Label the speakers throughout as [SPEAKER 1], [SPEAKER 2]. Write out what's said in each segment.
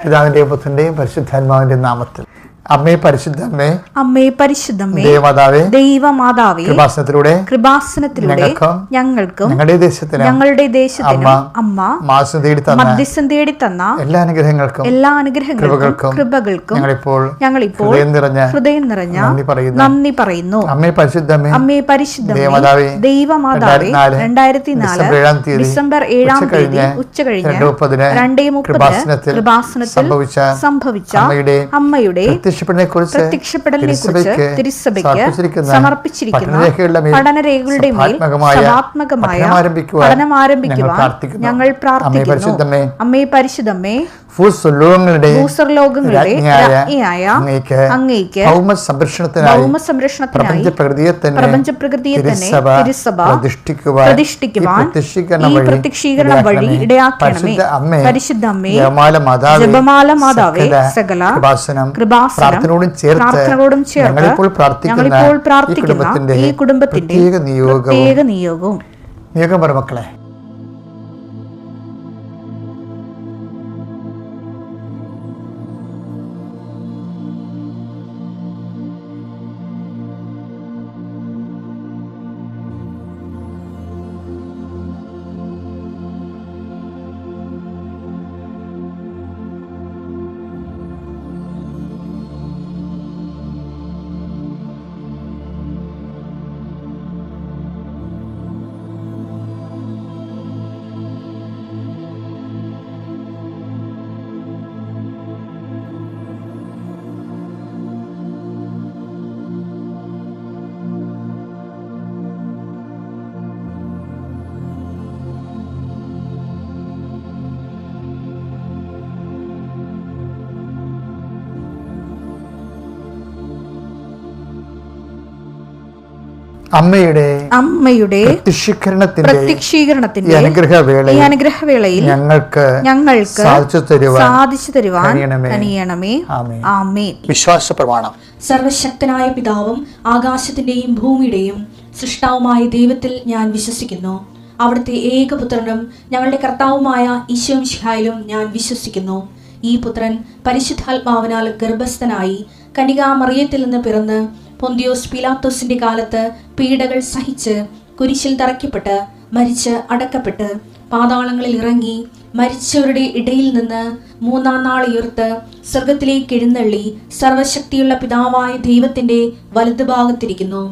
[SPEAKER 1] പിതാവിന്റെയും പുത്രന്റെയും പരിശുദ്ധാത്മാവിന്റെ നാമത്തിൽ. അമ്മേ പരിശുദ്ധമ്മേ,
[SPEAKER 2] അമ്മേ പരിശുദ്ധമ്മേ,
[SPEAKER 1] ദൈവമാതാവേ, കൃപാസനത്തിലൂടെ
[SPEAKER 2] ഞങ്ങൾക്കും
[SPEAKER 1] ഞങ്ങളുടെ ദേശത്തിനും
[SPEAKER 2] അമ്മ മധ്യസ്ഥം തേടി തന്ന
[SPEAKER 1] എല്ലാ അനുഗ്രഹങ്ങൾക്കും കൃപകൾക്കും
[SPEAKER 2] ഞങ്ങളിപ്പോൾ ഹൃദയം നിറഞ്ഞ നന്ദി പറയുന്നു.
[SPEAKER 1] അമ്മേ പരിശുദ്ധമ്മേ,
[SPEAKER 2] ദൈവമാതാവേ, 2004 ഡിസംബർ 7 തീയതി ഉച്ചകഴിഞ്ഞ് 2:30 കൃപാസനത്തിൽ സംഭവിച്ച അമ്മയുടെ പ്രത്യക്ഷപ്പെടലിനെ കുറിച്ച് തിരുസഭയ്ക്ക് സമർപ്പിച്ചിരിക്കുന്ന പഠനരേഖകളുടെ മേൽ സഭാത്മകമായ പഠനം ആരംഭിക്കുവാൻ ഞങ്ങൾ പ്രാർത്ഥിക്കുന്നു. അമ്മേ പരിശുദ്ധമ്മേ, ഭൂസ്വർലോകങ്ങളുടെ രാജ്ഞിയായ അങ്ങേയ്ക്ക് ഭൗമസംരക്ഷണത്തിനായി പ്രപഞ്ചപ്രകൃതിയെ തന്നെ തിരുസഭ പ്രതിഷ്ഠിക്കുവാൻ ഈ പ്രത്യക്ഷീകരണം വഴി ഇടയാക്കണമേ. പരിശുദ്ധ അമ്മേ, ജപമാല മാതാവേ, സകല കൃപാസനത്തോടും ചേർത്ത് ഞങ്ങളിപ്പോൾ പ്രാർത്ഥിക്കുന്ന ഈ കുടുംബത്തിന്റെ പ്രത്യേക നിയോഗവും.
[SPEAKER 1] മക്കളെ,
[SPEAKER 2] അമ്മയുടെ പ്രത്യക്ഷീകരണത്തിന്റെ അനുഗ്രഹവേളയിൽ ഞങ്ങൾക്ക് സാധിച്ചു തരുവാൻ കനിയണമേ. ആമേൻ.
[SPEAKER 1] വിശ്വാസ പ്രമാണം.
[SPEAKER 3] സർവശക്തനായ പിതാവും ആകാശത്തിന്റെയും ഭൂമിയുടെയും സൃഷ്ടാവുമായ ദൈവത്തിൽ ഞാൻ വിശ്വസിക്കുന്നു. അവിടുത്തെ ഏകപുത്രനും ഞങ്ങളുടെ കർത്താവുമായ ഈശോ മിശിഹായിലും ഞാൻ വിശ്വസിക്കുന്നു. ഈ പുത്രൻ പരിശുദ്ധാത്മാവിനാൽ ഗർഭസ്ഥനായി കന്യകാമറിയത്തിൽ നിന്ന് പിറന്ന് പൊന്തിയോസ് പീലാത്തോസിന്റെ കാലത്ത് പീഡകൾ സഹിച്ച് കുരിശിൽ തറയ്ക്കപ്പെട്ട് മരിച്ച് അടക്കപ്പെട്ട് പാതാളങ്ങളിൽ ഇറങ്ങി മരിച്ചവരുടെ ഇടയിൽ നിന്ന് 3-ാം നാൾ ഉയർത്ത് സ്വർഗത്തിലേക്ക് എഴുന്നള്ളി സർവശക്തിയുള്ള പിതാവായ ദൈവത്തിന്റെ വലതുഭാഗത്തിരിക്കുന്നു.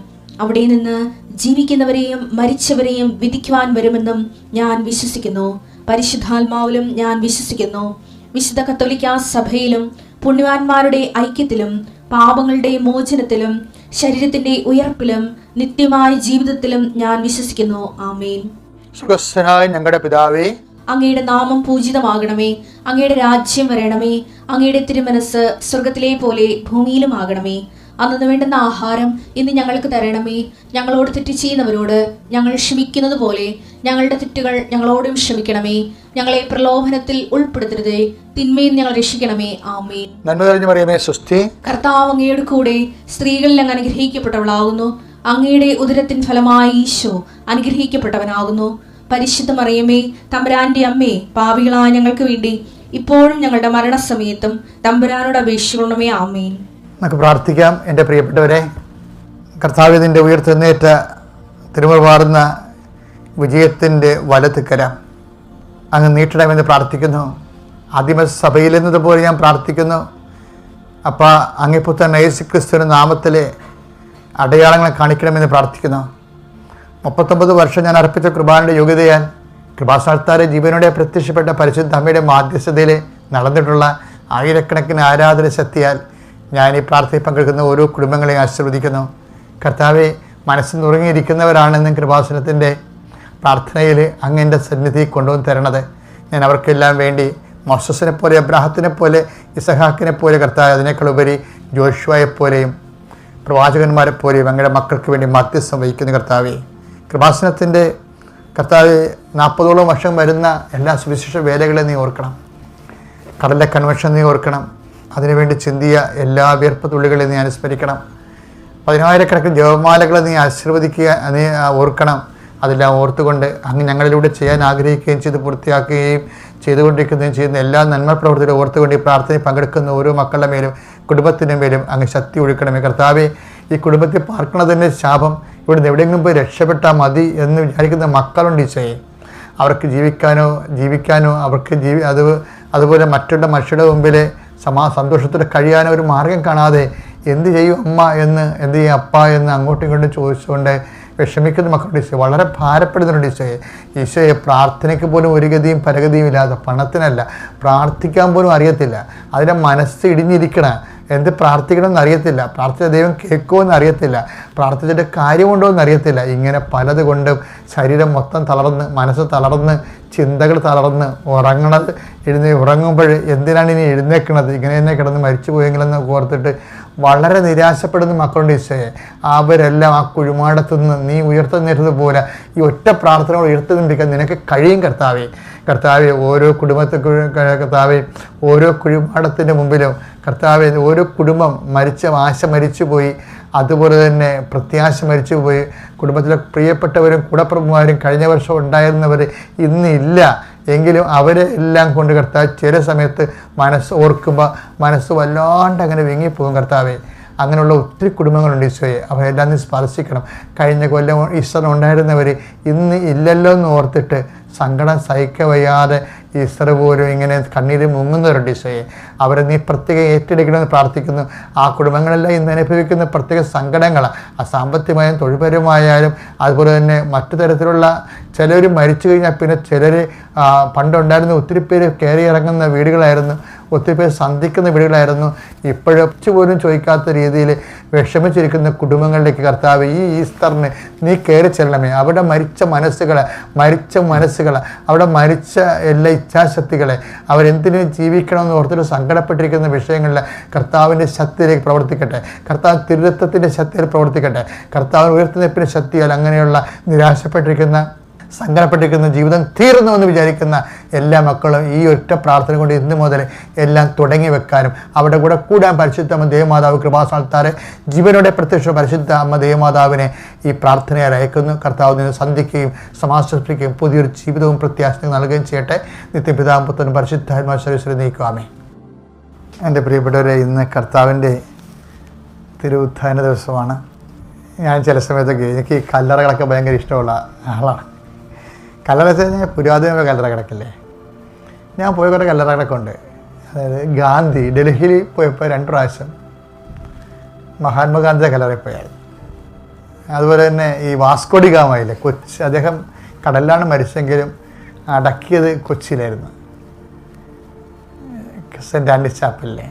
[SPEAKER 3] അവിടെ നിന്ന് ജീവിക്കുന്നവരെയും മരിച്ചവരെയും വിധിക്കുവാൻ വരുമെന്നും ഞാൻ വിശ്വസിക്കുന്നു. പരിശുദ്ധാത്മാവിലും ഞാൻ വിശ്വസിക്കുന്നു. വിശുദ്ധ കത്തോലിക്കാ സഭയിലും പുണ്യവാന്മാരുടെ ഐക്യത്തിലും പാപങ്ങളുടെ മോചനത്തിലും ശരീരത്തിന്റെ ഉയർപ്പിലും നിത്യമായ ജീവിതത്തിലും ഞാൻ വിശ്വസിക്കുന്നു. ആമേൻ.
[SPEAKER 1] ഞങ്ങളുടെ പിതാവേ,
[SPEAKER 3] അങ്ങയുടെ നാമം പൂജിതമാകണമേ. അങ്ങയുടെ രാജ്യം വരണമേ. അങ്ങയുടെ തിരുമനസ് സ്വർഗത്തിലെ പോലെ ഭൂമിയിലും ആകണമേ. അന്നു വേണ്ടുന്ന ആഹാരം ഇന്ന് ഞങ്ങൾക്ക് തരണമേ. ഞങ്ങളോട് തെറ്റ് ചെയ്യുന്നവരോട് ഞങ്ങൾ ക്ഷമിക്കുന്നത് പോലെ ഞങ്ങളുടെ തെറ്റുകൾ ഞങ്ങളോടും ക്ഷമിക്കണമേ. ഞങ്ങളെ പ്രലോഭനത്തിൽ ഉൾപ്പെടുത്തരുതേ, തിന്മയിൽ ഞങ്ങൾ രക്ഷിക്കണമേ. ആമേൻ. കർത്താവ് അങ്ങയുടെ കൂടെ സ്ത്രീകളിൽ അങ്ങ് അനുഗ്രഹിക്കപ്പെട്ടവളാകുന്നു. അങ്ങയുടെ ഉദരത്തിൻ ഫലമായ ഈശോ അനുഗ്രഹിക്കപ്പെട്ടവനാകുന്നു. പരിശുദ്ധ മറിയമേ, തമ്പുരാന്റെ അമ്മേ, പാപികളായ ഞങ്ങൾക്ക് വേണ്ടി ഇപ്പോഴും ഞങ്ങളുടെ മരണസമയത്തും തമ്പുരാനോട് അപേക്ഷിക്കണമേ. ആമേൻ.
[SPEAKER 1] നമുക്ക് പ്രാർത്ഥിക്കാം. എൻ്റെ പ്രിയപ്പെട്ടവരെ, കർത്താവിന്റെ ഉയർത്തെഴുന്നേറ്റ തിരുമുറവാർന്ന വിജയത്തിൻ്റെ വലത്തുക്കരം അങ്ങ് നീട്ടണമെന്ന് പ്രാർത്ഥിക്കുന്നു. ആദിമസഭയിൽ എന്നതുപോലെ ഞാൻ പ്രാർത്ഥിക്കുന്നു. അപ്പോൾ അങ്ങേ പുത്രൻ യേശുക്രിസ്തുവിന്റെ നാമത്തിലെ അടയാളങ്ങളെ കാണിക്കണമെന്ന് പ്രാർത്ഥിക്കുന്നു. 39 വർഷം ഞാൻ അർപ്പിച്ച കൃപാന്റെ യോഗ്യതയാൽ കൃപാസ്ഥാനത്താരെ ജീവനോടെ പ്രത്യക്ഷപ്പെട്ട പരിശുദ്ധ അമ്മയുടെ മാധ്യസ്ഥതയിൽ നടന്നിട്ടുള്ള ആയിരക്കണക്കിന് ആരാധന ശക്തിയാൽ ഞാൻ ഈ പ്രാർത്ഥനയിൽ പങ്കെടുക്കുന്ന ഓരോ കുടുംബങ്ങളെയും ആശീർവദിക്കുന്നു. കർത്താവെ, മനസ്സിൽ നുറങ്ങിയിരിക്കുന്നവരാണെന്നും കൃപാസനത്തിൻ്റെ പ്രാർത്ഥനയിൽ അങ്ങൻ്റെ സന്നിധി കൊണ്ടുവന്ന് തരണത്. ഞാൻ അവർക്കെല്ലാം വേണ്ടി മോസസിനെ പോലെ, അബ്രാഹത്തിനെ പോലെ, ഇസഹാക്കിനെ പോലെ, കർത്താവ് അതിനേക്കാൾ ഉപരി ജോഷുവയെപ്പോലെയും പ്രവാചകന്മാരെ പോലെയും അങ്ങയുടെ മക്കൾക്ക് വേണ്ടി മധ്യസ്ഥം വഹിക്കുന്ന കർത്താവെ, കൃപാസനത്തിൻ്റെ കർത്താവ് 40ഓളം വർഷം വരുന്ന എല്ലാ സുവിശേഷ വേലകളെയും നീ ഓർക്കണം. കടലിലെ കൺവെൻഷൻ നീ ഓർക്കണം. അതിനുവേണ്ടി ചിന്തിയ എല്ലാ വ്യർപ്പ തുള്ളികളെ നീ അനുസ്മരിക്കണം. 10,000-കണക്കിന് ജപമാലകളെ നീ ആശീർവദിക്കുക, നീ ഓർക്കണം. അതെല്ലാം ഓർത്തുകൊണ്ട് അങ്ങ് ഞങ്ങളിലൂടെ ചെയ്യാൻ ആഗ്രഹിക്കുകയും ചെയ്ത് പൂർത്തിയാക്കുകയും ചെയ്തുകൊണ്ടിരിക്കുന്നതും ചെയ്യുന്ന എല്ലാ നന്മ പ്രവർത്തികളും ഓർത്തുകൊണ്ട് ഈ പ്രാർത്ഥനയിൽ പങ്കെടുക്കുന്ന ഓരോ മക്കളുടെ മേലും കുടുംബത്തിൻ്റെ മേലും അങ്ങ് ശക്തി ഒഴുക്കണമേ കർത്താവേ. ഈ കുടുംബത്തിൽ പാർക്കണതിൻ്റെ ശാപം ഇവിടുന്ന് എവിടെയെങ്കിലും പോയി രക്ഷപ്പെട്ടാൽ മതി എന്ന് വിചാരിക്കുന്ന മക്കളുണ്ട് ഈശോയെ. അവർക്ക് ജീവിക്കാനോ അവർക്ക് അതുപോലെ മറ്റുള്ള മനുഷ്യരുടെ മുമ്പിൽ സന്തോഷത്തോടെ കഴിയാനോ ഒരു മാർഗം കാണാതെ എന്ത് ചെയ്യും അമ്മ എന്ന്, എന്ത് ചെയ്യും അപ്പ എന്ന് അങ്ങോട്ടും ഇങ്ങോട്ടും ചോദിച്ചുകൊണ്ട് വിഷമിക്കുന്ന മക്കളുടെ ഈശോ, വളരെ ഭാരപ്പെടുന്നുണ്ട് ഈശോയെ. ഈശോയെ പ്രാർത്ഥനയ്ക്ക് പോലും ഒരു ഗതിയും പരഗതിയും ഇല്ലാതെ, പണത്തിനല്ല, പ്രാർത്ഥിക്കാൻ പോലും അറിയത്തില്ല, അതിൻ്റെ മനസ്സ് ഇടിഞ്ഞിരിക്കണ, എന്ത് പ്രാർത്ഥിക്കണമെന്ന് അറിയത്തില്ല, പ്രാർത്ഥിച്ച ദൈവം കേൾക്കുമെന്ന് അറിയത്തില്ല, പ്രാർത്ഥിച്ചിട്ട് കാര്യമുണ്ടോ എന്ന് അറിയത്തില്ല. ഇങ്ങനെ പലതുകൊണ്ടും ശരീരം മൊത്തം തളർന്ന്, മനസ്സ് തളർന്ന്, ചിന്തകൾ തളർന്ന് ഉറങ്ങുമ്പോൾ എന്തിനാണ് ഇനി എഴുന്നേൽക്കണത്, ഇങ്ങനെ തന്നെ കിടന്ന് മരിച്ചു പോയെങ്കിലെന്ന് ഓർത്തിട്ട് വളരെ നിരാശപ്പെടുന്ന മക്കളുണ്ട് ഈശോയെ. അവരെല്ലാം ആ കുഴിമാടത്തുനിന്ന് നീ ഉയർത്തുന്നതുപോലെ ഈ ഒറ്റ പ്രാർത്ഥനയോട് ഉയർത്തുന്നിരിക്കാൻ നിനക്ക് കഴിയും കർത്താവേ. കർത്താവെ, ഓരോ കർത്താവെ, ഓരോ കുഴിമാടത്തിൻ്റെ മുമ്പിലും കർത്താവെ, ഓരോ കുടുംബം ആശ മരിച്ചുപോയി, അതുപോലെ തന്നെ പ്രത്യാശ മരിച്ചുപോയി, കുടുംബത്തിലെ പ്രിയപ്പെട്ടവരും കൂടപ്പിറപ്പുമാരും കഴിഞ്ഞ വർഷം ഉണ്ടായിരുന്നവർ ഇന്നില്ല എങ്കിലും അവരെ എല്ലാം കൊണ്ട് കർത്താവ് ചില സമയത്ത് മനസ്സ് ഓർക്കുമ്പോൾ മനസ്സ് വല്ലാണ്ട് അങ്ങനെ വിങ്ങിപ്പോകും കർത്താവെ. അങ്ങനെയുള്ള ഒത്തിരി കുടുംബങ്ങളുണ്ട് ഈശോയെ. അവരെല്ലാം നീ സ്പർശിക്കണം. കഴിഞ്ഞ കൊല്ലം ഈസ്റ്റർ ഉണ്ടായിരുന്നവർ ഇന്ന് ഇല്ലല്ലോ എന്ന് ഓർത്തിട്ട് സങ്കടം സഹിക്കവയ്യാതെ ഈസ്റ്റർ പോലും ഇങ്ങനെ കണ്ണീര് മുങ്ങുന്നവരുണ്ട് ഈശോയെ. അവരെ നീ പ്രത്യേകം ഏറ്റെടുക്കണമെന്ന് പ്രാർത്ഥിക്കുന്നു. ആ കുടുംബങ്ങളെല്ലാം ഇന്ന് അനുഭവിക്കുന്ന പ്രത്യേക സങ്കടങ്ങൾ, സാമ്പത്തികമായും തൊഴിൽപരമായാലും അതുപോലെ തന്നെ മറ്റു തരത്തിലുള്ള, ചിലർ മരിച്ചു കഴിഞ്ഞാൽ പിന്നെ ചിലർ പണ്ടുണ്ടായിരുന്ന ഒത്തിരി പേര് കയറി ഇറങ്ങുന്ന വീടുകളായിരുന്നു, ഒത്തിരി പേര് സന്ധിക്കുന്ന വീടുകളായിരുന്നു. ഇപ്പോഴൊച്ചു പോലും ചോദിക്കാത്ത രീതിയിൽ വിഷമിച്ചിരിക്കുന്ന കുടുംബങ്ങളിലേക്ക് കർത്താവ് ഈ ഈസ്റ്ററിന് നീ കയറി ചെല്ലണമേ. അവിടെ മരിച്ച മനസ്സുകളെ അവിടെ മരിച്ച എല്ലാ ഇച്ഛാശക്തികളെ അവരെന്തിനും ജീവിക്കണമെന്ന് ഓർത്തിട്ട് സങ്കടപ്പെട്ടിരിക്കുന്ന വിഷയങ്ങളിൽ കർത്താവിൻ്റെ ശക്തിയിലേക്ക് പ്രവർത്തിക്കട്ടെ. കർത്താവ് തിരുരത്വത്തിൻ്റെ ശക്തിയിൽ പ്രവർത്തിക്കട്ടെ. കർത്താവിന് ഉയർത്തുനിൽപ്പിൻ്റെ ശക്തിയാൽ അങ്ങനെയുള്ള നിരാശപ്പെട്ടിരിക്കുന്ന, സങ്കടപ്പെട്ടിരിക്കുന്ന, ജീവിതം തീർന്നു എന്ന് വിചാരിക്കുന്ന എല്ലാ മക്കളും ഈ ഒറ്റ പ്രാർത്ഥന കൊണ്ട് ഇന്ന് മുതൽ എല്ലാം തുടങ്ങി വെക്കാനും അവിടെ കൂടെ കൂടാൻ പരിശുദ്ധ അമ്മ ദേവമാതാവ് കൃപാസ്ഥാനത്താരെ ജീവനോടെ പ്രത്യക്ഷ പരിശുദ്ധ അമ്മ ദേവമാതാവിനെ ഈ പ്രാർത്ഥനയെ അയക്കുന്നു. കർത്താവ് നിന്ന് സന്ധിക്കുകയും സമാശ്വസിപ്പിക്കുകയും പുതിയൊരു ജീവിതവും പ്രത്യാശയും നൽകുകയും ചെയ്യട്ടെ. നിത്യപിതാവും പുത്രനും പരിശുദ്ധാത്മാശ്വരീശ്വരം നീക്കുവാമേ. എൻ്റെ പ്രിയപ്പെട്ടവരെ, ഇന്ന് കർത്താവിൻ്റെ തിരുവുത്ഥാന ദിവസമാണ്. ഞാൻ ചില സമയത്തൊക്കെ എനിക്ക് ഈ കല്ലറകളൊക്കെ ഭയങ്കര ഇഷ്ടമുള്ള ആളാണ്. കല്ലറ വെച്ച് കഴിഞ്ഞാൽ പുരാതന കല്ലറ കിടക്കില്ലേ, ഞാൻ പോയ കുറേ കല്ലറകളൊക്കെ ഉണ്ട്. അതായത് ഗാന്ധി ഡൽഹിയിൽ പോയപ്പോൾ 2 പ്രാവശ്യം മഹാത്മാഗാന്ധിയുടെ കല്ലറയിൽ പോയായിരുന്നു. അതുപോലെ തന്നെ ഈ വാസ്കോഡി ഗാമയിലെ അദ്ദേഹം കടലിലാണ് മരിച്ചെങ്കിലും അടക്കിയത് കൊച്ചിയിലായിരുന്നു, സെൻറ്റ് ആൻഡ്രീസ് ചാപ്പലിലെ.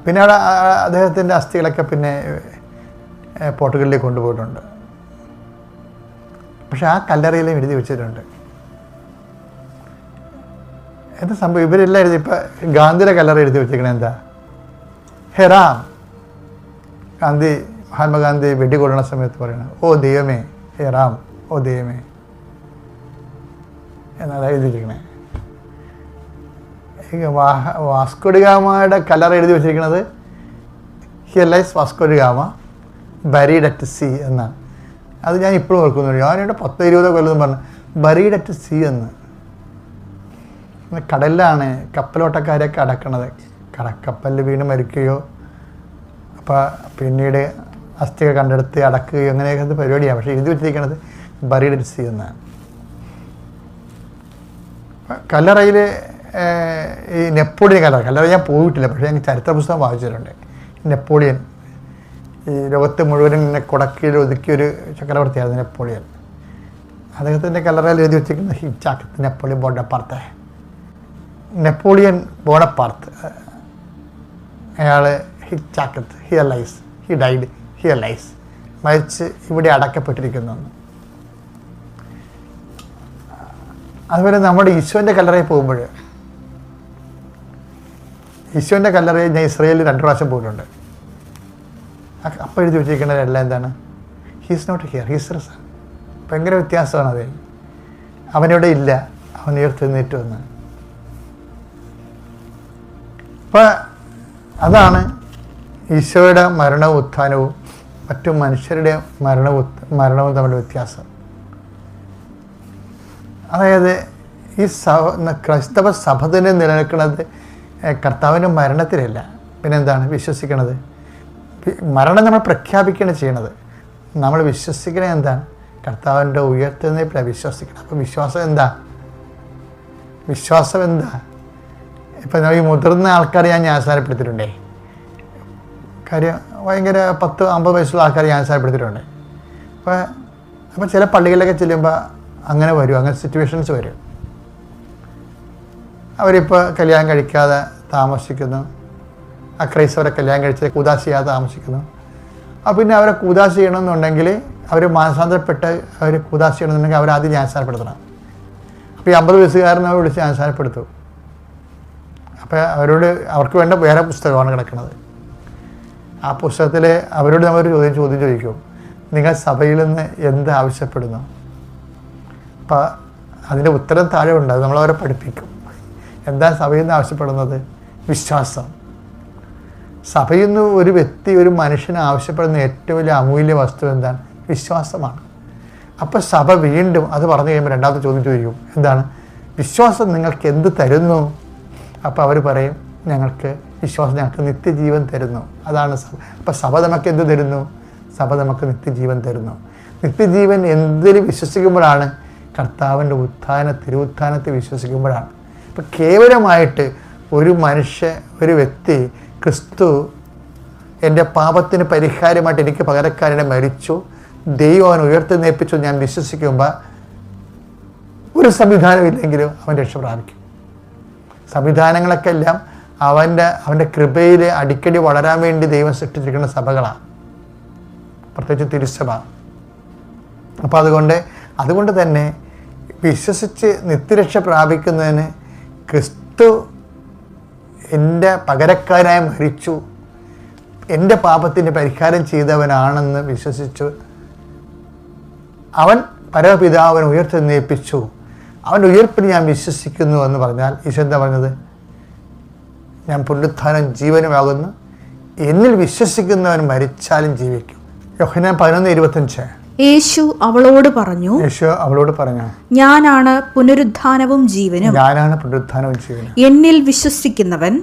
[SPEAKER 1] പിന്നെ അവിടെ അദ്ദേഹത്തിൻ്റെ അസ്ഥികളൊക്കെ പിന്നെ പോർട്ടുഗലിലേക്ക് കൊണ്ടുപോയിട്ടുണ്ട്. പക്ഷെ ആ കല്ലറയിലും എഴുതി വെച്ചിട്ടുണ്ട്. എന്താ സംഭവം? ഇവരെല്ലാം എഴുതി, ഇപ്പം ഗാന്ധിയുടെ കല്ലറ എഴുതി വെച്ചിരിക്കണത് എന്താ? ഹെറാം. മഹാത്മാഗാന്ധി വെടികൊള്ളണ സമയത്ത് പറയണം, ഓ ദൈവമേ ഹെറാം, ഓ ദൈവമേ എന്നാണ് എഴുതിയിരിക്കണേ. വാസ്കോഡി ഗാമയുടെ കല്ലറ എഴുതി വെച്ചിരിക്കുന്നത് here lies Vasco da Gama buried at sea എന്നാണ്. അത് ഞാൻ ഇപ്പോഴും ഓർക്കുന്നുണ്ട്. ഞാനിവിടെ 10-20 കൊല്ലം പറഞ്ഞു ബരീഡ് അറ്റ് സീ എന്ന്. കടലിലാണ് കപ്പലോട്ടക്കാരെയൊക്കെ അടക്കണത്. കപ്പലിൽ വീണ് മരിക്കുകയോ അപ്പോൾ പിന്നീട് അസ്ഥികൾ കണ്ടെടുത്ത് അടക്കുകയോ അങ്ങനെയൊക്കെ പരിപാടിയാണ്. പക്ഷേ എഴുതി വെച്ചിരിക്കുന്നത് ബരീഡ് അറ്റ് സീ എന്നാണ്. കല്ലറയിൽ ഈ നെപ്പോളിയൻ കല്ലറ ഞാൻ പോയിട്ടില്ല, പക്ഷേ ഞാൻ ചരിത്ര പുസ്തകം വായിച്ചിട്ടുണ്ട്. നെപ്പോളിയൻ ഈ ലോകത്ത് മുഴുവനും ഇങ്ങനെ കുടക്കീഴിൽ ഒതുക്കിയൊരു ചക്രവർത്തിയായിരുന്നു നെപ്പോളിയൻ. അദ്ദേഹത്തിൻ്റെ കല്ലറയിൽ എഴുതി വെച്ചിരിക്കുന്ന ഹിച്ചാക്കത്ത് നെപ്പോളിയൻ ബോണപ്പാർട്ട്. നെപ്പോളിയൻ ബോണപ്പാർട്ട് അയാൾ ഹിച്ചാക്കത്ത് here lies, he died here lies, മരിച്ച് ഇവിടെ അടക്കപ്പെട്ടിരിക്കുന്നു. അതുപോലെ നമ്മുടെ ഈശോൻ്റെ കല്ലറയിൽ പോകുമ്പോൾ, ഈശോൻ്റെ കല്ലറയിൽ ഞാൻ ഇസ്രയേലിൽ 2 പ്രാവശ്യം പോയിട്ടുണ്ട്. അപ്പോൾ എഴുതി വെച്ചിരിക്കുന്നതെല്ലാം എന്താണ്? He's not here, he's risen. ഭയങ്കര വ്യത്യാസമാണ് അതിൽ. അവനിവിടെ ഇല്ല, അവൻ ഉയർത്തെഴുന്നേറ്റ് വന്ന്. അപ്പം അതാണ് ഈശോയുടെ മരണവും ഉത്ഥാനവും മറ്റു മനുഷ്യരുടെ മരണവും തമ്മിലുള്ള വ്യത്യാസം. അതായത് ഈ ക്രൈസ്തവ സഭ തന്നെ നിലനിൽക്കുന്നത് കർത്താവിൻ്റെ മരണത്തിലല്ല, പിന്നെന്താണ് വിശ്വസിക്കണത്? മരണം നമ്മൾ പ്രഖ്യാപിക്കുകയാണ് ചെയ്യണത്. നമ്മൾ വിശ്വസിക്കണത് എന്താണ്? കർത്താവിൻ്റെ ഉയർത്തുന്നതിലാണ് വിശ്വസിക്കണം. അപ്പോൾ വിശ്വാസം എന്താ? ഇപ്പം ഈ മുതിർന്ന ആൾക്കാരെ ഞാൻ ജ്ഞാനസ്നാനപ്പെടുത്തിയിട്ടുണ്ടേ. കാര്യം ഭയങ്കര 10-50 വയസ്സുള്ള ആൾക്കാർ ജ്ഞാനസ്നാനപ്പെടുത്തിയിട്ടുണ്ട്. അപ്പോൾ ചില പള്ളികളിലൊക്കെ ചെല്ലുമ്പോൾ അങ്ങനെ വരും, അങ്ങനെ സിറ്റുവേഷൻസ് വരും. അവരിപ്പോൾ കല്യാണം കഴിക്കാതെ താമസിക്കുന്നു, അക്രൈസ്തവരെ കല്യാണം കഴിച്ച് കൂദാശ ചെയ്യാതെ താമസിക്കുന്നു. അപ്പോൾ പിന്നെ അവരെ കൂദാശ ചെയ്യണമെന്നുണ്ടെങ്കിൽ, അവർ മാനസാന്തരപ്പെട്ട് അവർ കൂദാശ ചെയ്യണമെന്നുണ്ടെങ്കിൽ അവരാദ്യം ജ്ഞാനസ്നാനപ്പെടുത്തണം. അപ്പോൾ ഈ 50 വയസ്സുകാരനെ വിളിച്ച് ജ്ഞാനസ്നാനപ്പെടുത്തും. അപ്പോൾ അവർക്ക് വേണ്ട വേറെ പുസ്തകമാണ് കിടക്കുന്നത്. ആ പുസ്തകത്തിൽ അവരോട് നമ്മളൊരു ചോദ്യം ചോദിക്കും, നിങ്ങൾ സഭയിൽ നിന്ന് എന്ത് ആവശ്യപ്പെടുന്നു? അപ്പോൾ അതിൻ്റെ ഉത്തരം താഴെ ഉണ്ട്, അത് നമ്മളവരെ പഠിപ്പിക്കും. എന്താ സഭയിൽ നിന്ന് ആവശ്യപ്പെടുന്നത്? വിശ്വാസം. സഭയിൽ നിന്ന് ഒരു വ്യക്തി, ഒരു മനുഷ്യന് ആവശ്യപ്പെടുന്ന ഏറ്റവും വലിയ അമൂല്യ വസ്തു എന്താണ്? വിശ്വാസമാണ്. അപ്പോൾ സഭ വീണ്ടും അത് പറഞ്ഞു കഴിയുമ്പോൾ രണ്ടാമത്തെ ചോദ്യം ചോദിക്കും, എന്താണ്? വിശ്വാസം നിങ്ങൾക്ക് എന്ത് തരുന്നു? അപ്പോൾ അവർ പറയും, വിശ്വാസം ഞങ്ങൾക്ക് നിത്യജീവൻ തരുന്നു. അതാണ് സഭ. അപ്പോൾ സഭ നമുക്ക് എന്ത് തരുന്നു? സഭ നമുക്ക് നിത്യജീവൻ തരുന്നു. നിത്യജീവൻ എന്തിൽ വിശ്വസിക്കുമ്പോഴാണ്? കർത്താവിൻ്റെ തിരുവുത്ഥാനത്തെ വിശ്വസിക്കുമ്പോഴാണ്. അപ്പോൾ കേവലമായിട്ട് ഒരു വ്യക്തി ക്രിസ്തു എൻ്റെ പാപത്തിന് പരിഹാരമായിട്ട് എനിക്ക് പകരക്കാരനെ മരിച്ചു, ദൈവം അവൻ ഉയർത്തെഴുന്നേൽപ്പിച്ചു ഞാൻ വിശ്വസിക്കുമ്പോൾ ഒരു സംവിധാനമില്ലെങ്കിലും അവൻ രക്ഷ പ്രാപിക്കും. സംവിധാനങ്ങളൊക്കെ എല്ലാം അവൻ്റെ കൃപയിൽ അടിക്കടി വളരാൻ വേണ്ടി ദൈവം സൃഷ്ടിച്ചിരിക്കുന്ന സഭകളാണ്, പ്രത്യേകിച്ച് തിരുസഭ. അപ്പോൾ അതുകൊണ്ട് തന്നെ വിശ്വസിച്ച് നിത്യരക്ഷ പ്രാപിക്കുന്നതിന് ക്രിസ്തു എൻ്റെ പകരക്കാരായി മരിച്ചു, എൻ്റെ പാപത്തിൻ്റെ പരിഹാരം ചെയ്തവനാണെന്ന് വിശ്വസിച്ചു, അവൻ പരമപിതാവിനെ ഉയർത്തെഴുന്നേൽപ്പിച്ചു, അവൻ്റെ ഉയർപ്പിൽ ഞാൻ വിശ്വസിക്കുന്നു എന്ന് പറഞ്ഞാൽ ഈശോ എന്താ പറഞ്ഞത്? ഞാൻ പുനരുത്ഥാനം ജീവനുമാകുന്നു, എന്നിൽ വിശ്വസിക്കുന്നവൻ മരിച്ചാലും ജീവിക്കും. യോഹന്നാൻ 11:25.
[SPEAKER 2] യേശു അവളോട് പറഞ്ഞു, ഞാനാണ് പുനരുത്ഥാനവും ജീവനും. എന്നിൽ വിശ്വസിക്കുന്നവൻ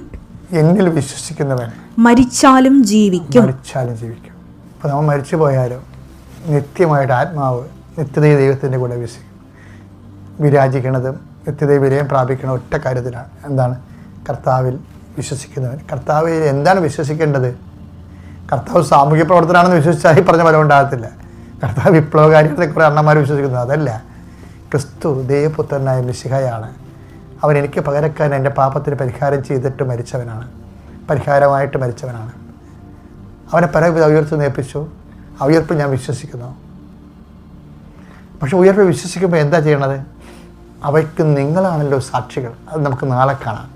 [SPEAKER 2] മരിച്ചാലും ജീവിക്കും.
[SPEAKER 1] അപ്പോൾ നമ്മൾ മരിച്ചു പോയാലും നിത്യമായിട്ട് ആത്മാവ് നിത്യതയെ ദൈവത്തിൻ്റെ കൂടെ വിരാജിക്കണതും നിത്യതയെ വിലയം പ്രാപിക്കണ ഒറ്റ കാര്യത്തിലാണ്. എന്താണ്? കർത്താവിൽ വിശ്വസിക്കുന്നവൻ. കർത്താവിൽ എന്താണ് വിശ്വസിക്കേണ്ടത്? കർത്താവ് സാമൂഹ്യ പ്രവർത്തനമാണെന്ന് വിശ്വസിച്ചാൽ പറഞ്ഞ ഫലം ഉണ്ടാകത്തില്ല. കർത്താവ് വിപ്ലവകാരികളെ കുറേ അണ്ണന്മാർ വിശ്വസിക്കുന്നത് അതല്ല. ക്രിസ്തു ദൈവപുത്രനായ മിശിഹയാണ്. അവൻ എനിക്ക് പകരക്കാരൻ എൻ്റെ പാപത്തിന് പരിഹാരം ചെയ്തിട്ട് പരിഹാരമായിട്ട് മരിച്ചവനാണ്. അവനെ പരമപിതാവ് ഉയർത്തെഴുന്നേൽപ്പിച്ചു. ആ ഉയർപ്പിൽ ഞാൻ വിശ്വസിക്കുന്നു. പക്ഷെ ഉയർപ്പിൽ വിശ്വസിക്കുമ്പോൾ എന്താ ചെയ്യണത്? അവയ്ക്ക് നിങ്ങളാണല്ലോ സാക്ഷികൾ. അത് നമുക്ക് നാളെ കാണാം.